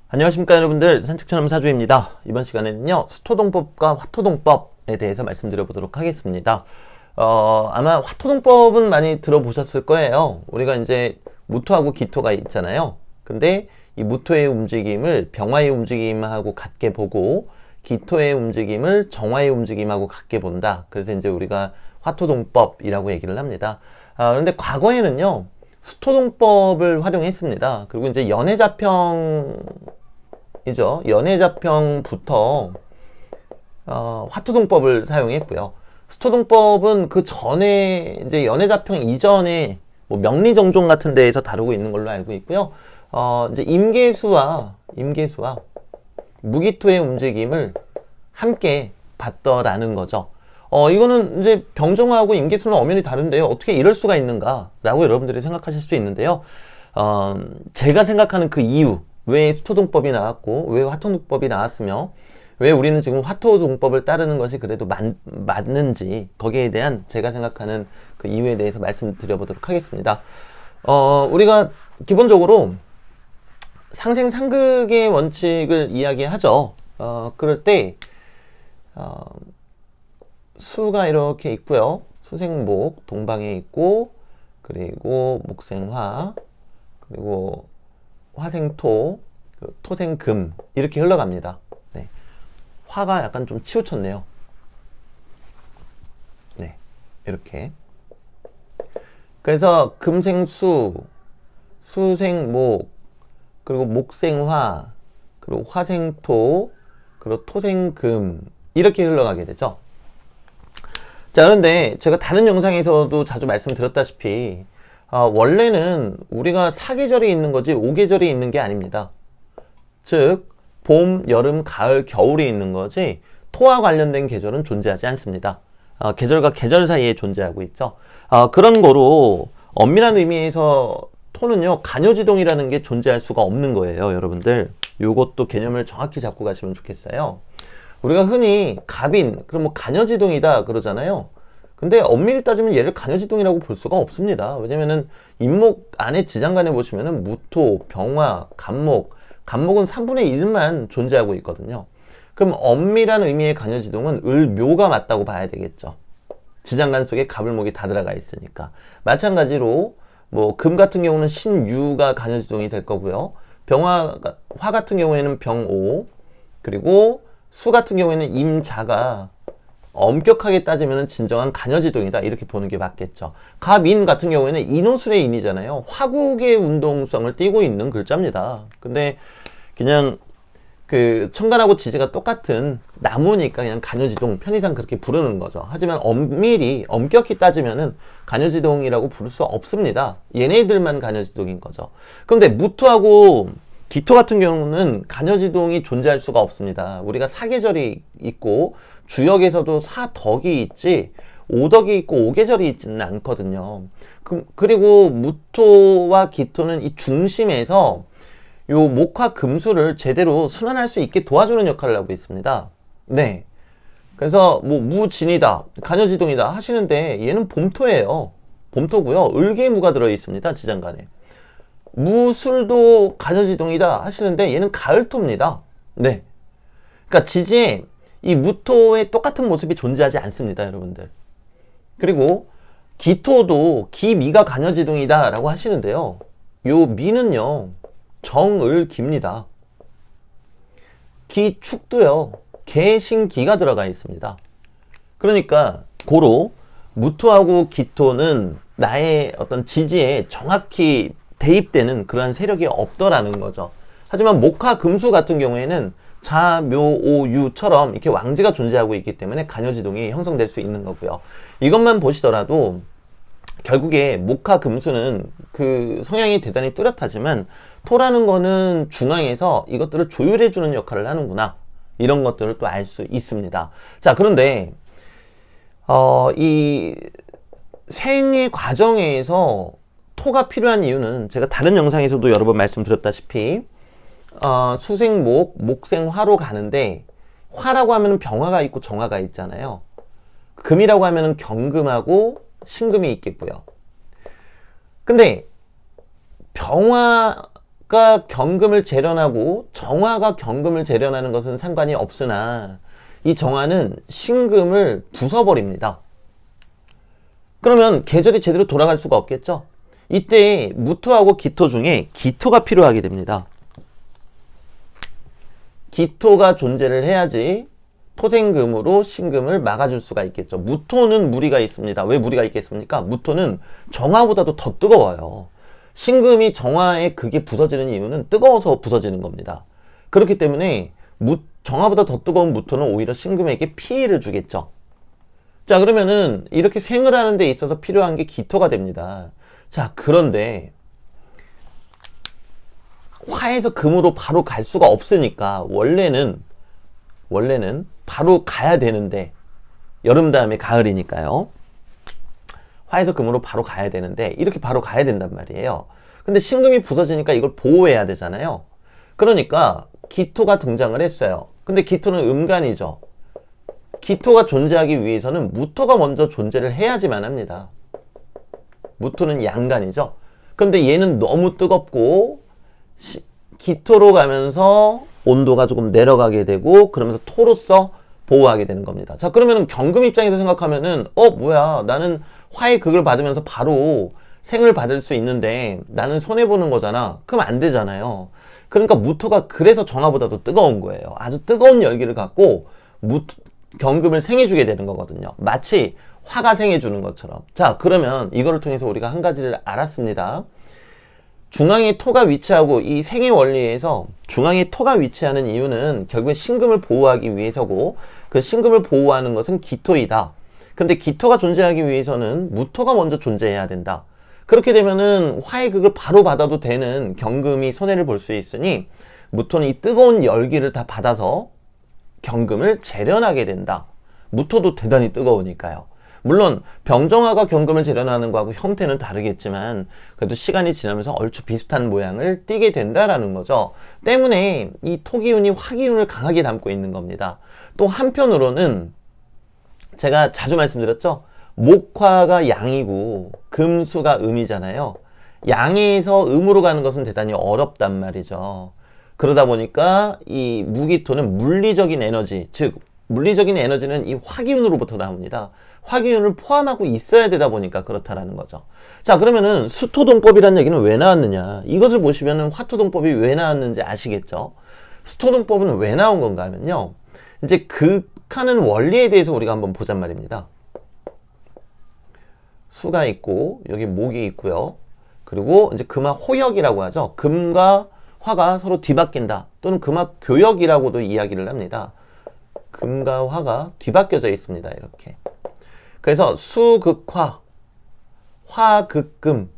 안녕하십니까 여러분들, 산책처럼 사주입니다. 이번 시간에는요 수토동법과 화토동법에 대해서 말씀드려 보도록 하겠습니다. 아마 화토동법은 많이 들어보셨을 거예요. 우리가 이제 무토하고 기토가 있잖아요. 근데 이 무토의 움직임을 병화의 움직임하고 같게 보고 기토의 움직임을 정화의 움직임하고 같게 본다. 그래서 이제 우리가 화토동법이라고 얘기를 합니다. 그런데 과거에는요 수토동법을 활용했습니다. 그리고 이제 연해자평부터 화토동법을 사용했고요. 수토동법은 그 전에 이제 연해자평 이전에 뭐 명리정종 같은 데에서 다루고 있는 걸로 알고 있고요. 이제 임계수와 무기토의 움직임을 함께 봤더라는 거죠. 이거는 이제 병정화하고 임계수는 엄연히 다른데요. 어떻게 이럴 수가 있는가라고 여러분들이 생각하실 수 있는데요. 제가 생각하는 그 이유, 왜 수토동법이 나왔고, 왜 화토동법이 나왔으며, 왜 우리는 지금 화토동법을 따르는 것이 그래도 맞는지, 거기에 대한 제가 생각하는 그 이유에 대해서 말씀드려보도록 하겠습니다. 우리가 기본적으로 상생상극의 원칙을 이야기하죠. 그럴 때, 수가 이렇게 있고요. 수생목, 동방에 있고, 그리고 목생화, 그리고 화생토, 토생금 이렇게 흘러갑니다. 네. 화가 약간 좀 치우쳤네요. 네, 이렇게. 그래서 금생수, 수생목, 그리고 목생화, 그리고 화생토, 그리고 토생금 이렇게 흘러가게 되죠. 자, 그런데 제가 다른 영상에서도 자주 말씀드렸다시피 원래는 우리가 사계절이 있는 거지 오계절이 있는 게 아닙니다. 즉 봄, 여름, 가을, 겨울이 있는 거지 토와 관련된 계절은 존재하지 않습니다. 계절과 계절 사이에 존재하고 있죠. 그런 거로 엄밀한 의미에서 토는요 간요지동이라는 게 존재할 수가 없는 거예요. 여러분들 요것도 개념을 정확히 잡고 가시면 좋겠어요. 우리가 흔히 갑인, 그럼 뭐 간여지동이다 그러잖아요. 근데 엄밀히 따지면 얘를 간여지동이라고 볼 수가 없습니다. 왜냐면은 인목 안에 지장간에 보시면은 무토, 병화, 간목은 3분의 1만 존재하고 있거든요. 그럼 엄밀한 의미의 간여지동은 을묘가 맞다고 봐야 되겠죠. 지장간 속에 갑을목이 다 들어가 있으니까. 마찬가지로 뭐 금 같은 경우는 신유가 간여지동이 될 거고요. 화 같은 경우에는 병오, 그리고 수 같은 경우에는 임자가 엄격하게 따지면 진정한 간여지동이다 이렇게 보는 게 맞겠죠. 갑인 같은 경우에는 인호술의 인이잖아요. 화국의 운동성을 띠고 있는 글자입니다. 근데 그냥 그 천간하고 지지가 똑같은 나무니까 그냥 간여지동 편의상 그렇게 부르는 거죠. 하지만 엄격히 따지면은 간여지동이라고 부를 수 없습니다. 얘네들만 간여지동인 거죠. 그런데 무토하고 기토 같은 경우는 간여지동이 존재할 수가 없습니다. 우리가 사계절이 있고 주역에서도 사덕이 있지 오덕이 있고 오계절이 있지는 않거든요. 그리고 무토와 기토는 이 중심에서 요 목화 금수를 제대로 순환할 수 있게 도와주는 역할을 하고 있습니다. 네. 그래서 뭐 무진이다, 간여지동이다 하시는데 얘는 봄토예요. 봄토고요. 을계무가 들어 있습니다. 지장간에. 무술도 간여지동이다 하시는데 얘는 가을토입니다. 네. 그러니까 지지에 이 무토의 똑같은 모습이 존재하지 않습니다, 여러분들. 그리고 기토도 기미가 간여지동이다 라고 하시는데요. 요 미는요, 정을기입니다. 기축도요, 개신기가 들어가 있습니다. 그러니까 고로 무토하고 기토는 나의 어떤 지지에 정확히 대입되는 그러한 세력이 없더라는 거죠. 하지만 목화 금수 같은 경우에는 자, 묘, 오, 유처럼 이렇게 왕지가 존재하고 있기 때문에 간여지동이 형성될 수 있는 거고요. 이것만 보시더라도 결국에 목화 금수는 그 성향이 대단히 뚜렷하지만 토라는 거는 중앙에서 이것들을 조율해주는 역할을 하는구나. 이런 것들을 또 알 수 있습니다. 자, 그런데 이 생의 과정에서 토가 필요한 이유는 제가 다른 영상에서도 여러 번 말씀드렸다시피 수생목, 목생화로 가는데 화라고 하면 병화가 있고 정화가 있잖아요. 금이라고 하면 경금하고 신금이 있겠고요. 근데 병화 무가 경금을 재련하고 정화가 경금을 재련하는 것은 상관이 없으나 이 정화는 신금을 부숴버립니다. 그러면 계절이 제대로 돌아갈 수가 없겠죠. 이때 무토하고 기토 중에 기토가 필요하게 됩니다. 기토가 존재를 해야지 토생금으로 신금을 막아줄 수가 있겠죠. 무토는 무리가 있습니다. 왜 무리가 있겠습니까? 무토는 정화보다도 더 뜨거워요. 신금이 정화의 극에 부서지는 이유는 뜨거워서 부서지는 겁니다. 그렇기 때문에 정화보다 더 뜨거운 무토는 오히려 신금에게 피해를 주겠죠. 자, 그러면은 이렇게 생을 하는 데 있어서 필요한 게 기토가 됩니다. 자, 그런데 화에서 금으로 바로 갈 수가 없으니까 원래는 바로 가야 되는데, 여름 다음에 가을이니까요. 화에서 금으로 바로 가야 되는데 이렇게 바로 가야 된단 말이에요. 근데 신금이 부서지니까 이걸 보호해야 되잖아요. 그러니까 기토가 등장을 했어요. 근데 기토는 음간이죠. 기토가 존재하기 위해서는 무토가 먼저 존재를 해야지만 합니다. 무토는 양간이죠. 근데 얘는 너무 뜨겁고 기토로 가면서 온도가 조금 내려가게 되고 그러면서 토로서 보호하게 되는 겁니다. 자, 그러면 경금 입장에서 생각하면은 뭐야, 나는 화의 극을 받으면서 바로 생을 받을 수 있는데 나는 손해보는 거잖아. 그럼 안 되잖아요. 그러니까 무토가 그래서 정화보다도 뜨거운 거예요. 아주 뜨거운 열기를 갖고 경금을 생해주게 되는 거거든요. 마치 화가 생해주는 것처럼. 자, 그러면 이거를 통해서 우리가 한 가지를 알았습니다. 중앙에 토가 위치하고, 이 생의 원리에서 중앙에 토가 위치하는 이유는 결국에 신금을 보호하기 위해서고, 그 신금을 보호하는 것은 기토이다. 근데 기토가 존재하기 위해서는 무토가 먼저 존재해야 된다. 그렇게 되면은 화의 극을 바로 받아도 되는 경금이 손해를 볼 수 있으니 무토는 이 뜨거운 열기를 다 받아서 경금을 재련하게 된다. 무토도 대단히 뜨거우니까요. 물론 병정화가 경금을 재련하는 거하고 형태는 다르겠지만 그래도 시간이 지나면서 얼추 비슷한 모양을 띠게 된다라는 거죠. 때문에 이 토기운이 화기운을 강하게 담고 있는 겁니다. 또 한편으로는 제가 자주 말씀드렸죠. 목화가 양이고 금수가 음이잖아요. 양에서 음으로 가는 것은 대단히 어렵단 말이죠. 그러다 보니까 이 무기토는 물리적인 에너지, 즉 물리적인 에너지는 이 화기운으로부터 나옵니다. 화기운을 포함하고 있어야 되다 보니까 그렇다라는 거죠. 자, 그러면은 수토동법이라는 얘기는 왜 나왔느냐? 이것을 보시면은 화토동법이 왜 나왔는지 아시겠죠? 수토동법은 왜 나온 건가 하면요. 이제 극하는 원리에 대해서 우리가 한번 보잔 말입니다. 수가 있고 여기 목이 있고요. 그리고 이제 금화 호역이라고 하죠. 금과 화가 서로 뒤바뀐다. 또는 금화 교역이라고도 이야기를 합니다. 금과 화가 뒤바뀌어져 있습니다. 이렇게. 그래서 수극화, 화극금,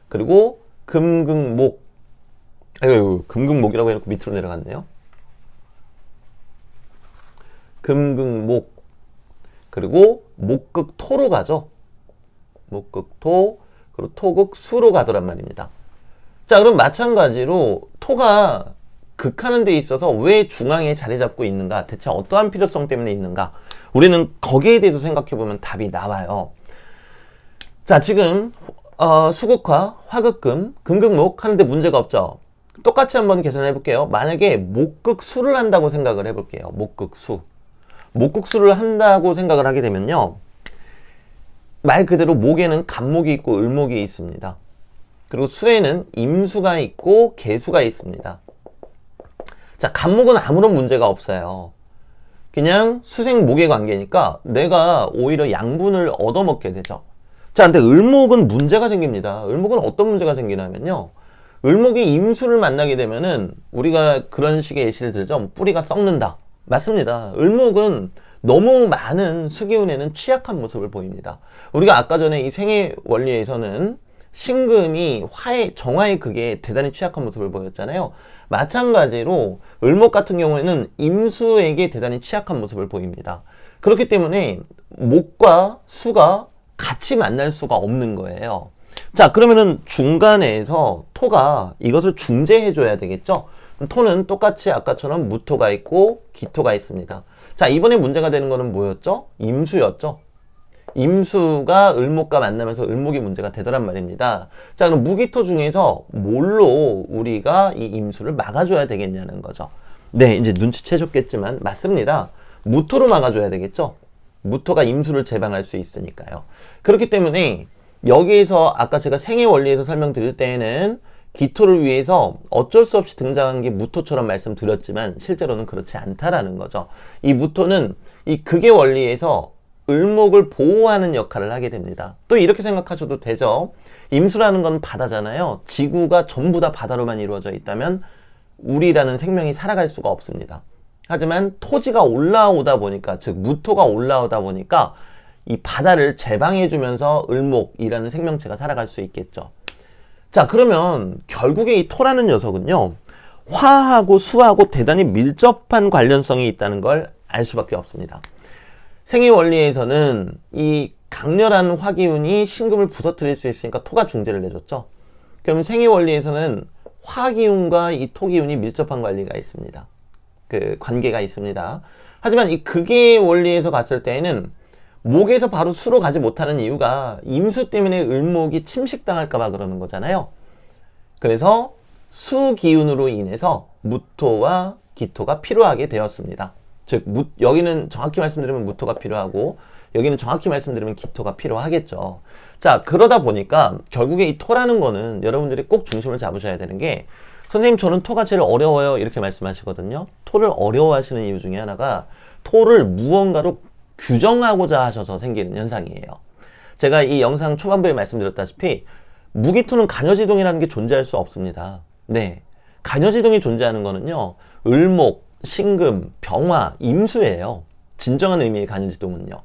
그리고 금극목. 아이고, 금극목이라고 해놓고 밑으로 내려갔네요. 금극목, 그리고 목극토로 가죠. 목극토, 그리고 토극수로 가더란 말입니다. 자, 그럼 마찬가지로 토가 극하는 데 있어서 왜 중앙에 자리 잡고 있는가? 대체 어떠한 필요성 때문에 있는가? 우리는 거기에 대해서 생각해보면 답이 나와요. 자, 지금 수극화, 화극금, 금극목 하는데 문제가 없죠? 똑같이 한번 계산해 볼게요. 만약에 목극수를 한다고 생각을 해볼게요. 목극수. 목극수를 한다고 생각을 하게 되면요. 말 그대로 목에는 간목이 있고 을목이 있습니다. 그리고 수에는 임수가 있고 계수가 있습니다. 자, 간목은 아무런 문제가 없어요. 그냥 수생목의 관계니까 내가 오히려 양분을 얻어먹게 되죠. 자, 근데 을목은 문제가 생깁니다. 을목은 어떤 문제가 생기냐면요. 을목이 임수를 만나게 되면은 우리가 그런 식의 예시를 들죠. 뿌리가 썩는다. 맞습니다. 을목은 너무 많은 수기운에는 취약한 모습을 보입니다. 우리가 아까 전에 이 생의 원리에서는 신금이 정화의 극에 대단히 취약한 모습을 보였잖아요. 마찬가지로 을목 같은 경우에는 임수에게 대단히 취약한 모습을 보입니다. 그렇기 때문에 목과 수가 같이 만날 수가 없는 거예요. 자, 그러면은 중간에서 토가 이것을 중재해 줘야 되겠죠. 토는 똑같이 아까처럼 무토가 있고 기토가 있습니다. 자, 이번에 문제가 되는 거는 뭐였죠? 임수였죠. 임수가 을목과 만나면서 을목이 문제가 되더란 말입니다. 자, 그럼 무기토 중에서 뭘로 우리가 이 임수를 막아줘야 되겠냐는 거죠. 네, 이제 눈치채셨겠지만 맞습니다. 무토로 막아줘야 되겠죠. 무토가 임수를 제방할 수 있으니까요. 그렇기 때문에 여기에서 아까 제가 생의 원리에서 설명드릴 때에는 기토를 위해서 어쩔 수 없이 등장한 게 무토처럼 말씀드렸지만 실제로는 그렇지 않다라는 거죠. 이 무토는 이 극의 원리에서 을목을 보호하는 역할을 하게 됩니다. 또 이렇게 생각하셔도 되죠. 임수라는 건 바다잖아요. 지구가 전부 다 바다로만 이루어져 있다면 우리라는 생명이 살아갈 수가 없습니다. 하지만 토지가 올라오다 보니까, 즉 무토가 올라오다 보니까 이 바다를 제방해주면서 을목이라는 생명체가 살아갈 수 있겠죠. 자, 그러면 결국에 이 토라는 녀석은요, 화하고 수하고 대단히 밀접한 관련성이 있다는 걸 알 수밖에 없습니다. 생의 원리에서는 이 강렬한 화기운이 신금을 부서뜨릴 수 있으니까 토가 중재를 해줬죠. 그럼 생의 원리에서는 화기운과 이 토기운이 밀접한 관리가 있습니다. 그 관계가 있습니다. 하지만 이 극의 원리에서 갔을 때에는 목에서 바로 수로 가지 못하는 이유가 임수 때문에 을목이 침식당할까봐 그러는 거잖아요. 그래서 수 기운으로 인해서 무토와 기토가 필요하게 되었습니다. 즉 여기는 정확히 말씀드리면 무토가 필요하고 여기는 정확히 말씀드리면 기토가 필요하겠죠. 자, 그러다 보니까 결국에 이 토라는 거는 여러분들이 꼭 중심을 잡으셔야 되는 게, 선생님 저는 토가 제일 어려워요 이렇게 말씀하시거든요. 토를 어려워하시는 이유 중에 하나가 토를 무언가로 규정하고자 하셔서 생기는 현상이에요. 제가 이 영상 초반부에 말씀드렸다시피 무기토는 간여지동이라는 게 존재할 수 없습니다. 네, 간여지동이 존재하는 거는요, 을목, 신금, 병화, 임수예요. 진정한 의미의 간여지동은요.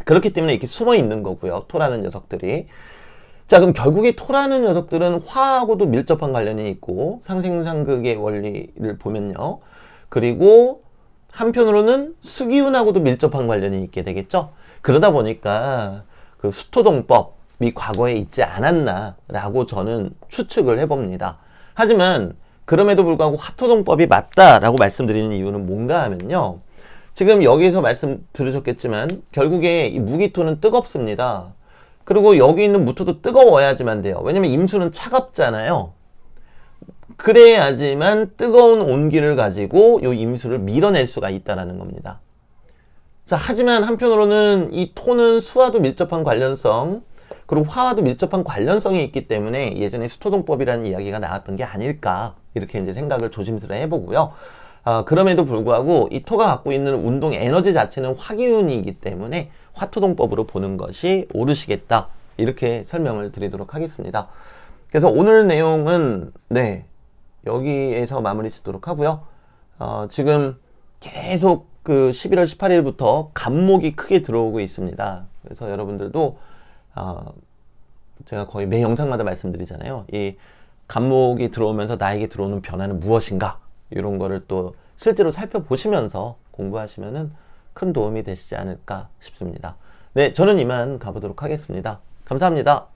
그렇기 때문에 이렇게 숨어 있는 거고요, 토라는 녀석들이. 자, 그럼 결국에 토라는 녀석들은 화하고도 밀접한 관련이 있고, 상생상극의 원리를 보면요, 그리고 한편으로는 수기운하고도 밀접한 관련이 있게 되겠죠. 그러다 보니까 그 수토동법이 과거에 있지 않았나라고 저는 추측을 해봅니다. 하지만 그럼에도 불구하고 화토동법이 맞다라고 말씀드리는 이유는 뭔가 하면요, 지금 여기에서 말씀 들으셨겠지만 결국에 이 무기토는 뜨겁습니다. 그리고 여기 있는 무토도 뜨거워야지만 돼요. 왜냐면 임수는 차갑잖아요. 그래야지만 뜨거운 온기를 가지고 이 임수를 밀어낼 수가 있다는 겁니다. 자, 하지만 한편으로는 이 토는 수와도 밀접한 관련성, 그리고 화와도 밀접한 관련성이 있기 때문에 예전에 수토동법이라는 이야기가 나왔던 게 아닐까, 이렇게 이제 생각을 조심스레 해보고요. 그럼에도 불구하고 이 토가 갖고 있는 운동 에너지 자체는 화기운이기 때문에 화토동법으로 보는 것이 옳으시겠다, 이렇게 설명을 드리도록 하겠습니다. 그래서 오늘 내용은 네, 여기에서 마무리 짓도록 하고요. 지금 계속 그 11월 18일부터 간목이 크게 들어오고 있습니다. 그래서 여러분들도 제가 거의 매 영상마다 말씀드리잖아요. 이 간목이 들어오면서 나에게 들어오는 변화는 무엇인가, 이런 거를 또 실제로 살펴보시면서 공부하시면은 큰 도움이 되시지 않을까 싶습니다. 네, 저는 이만 가보도록 하겠습니다. 감사합니다.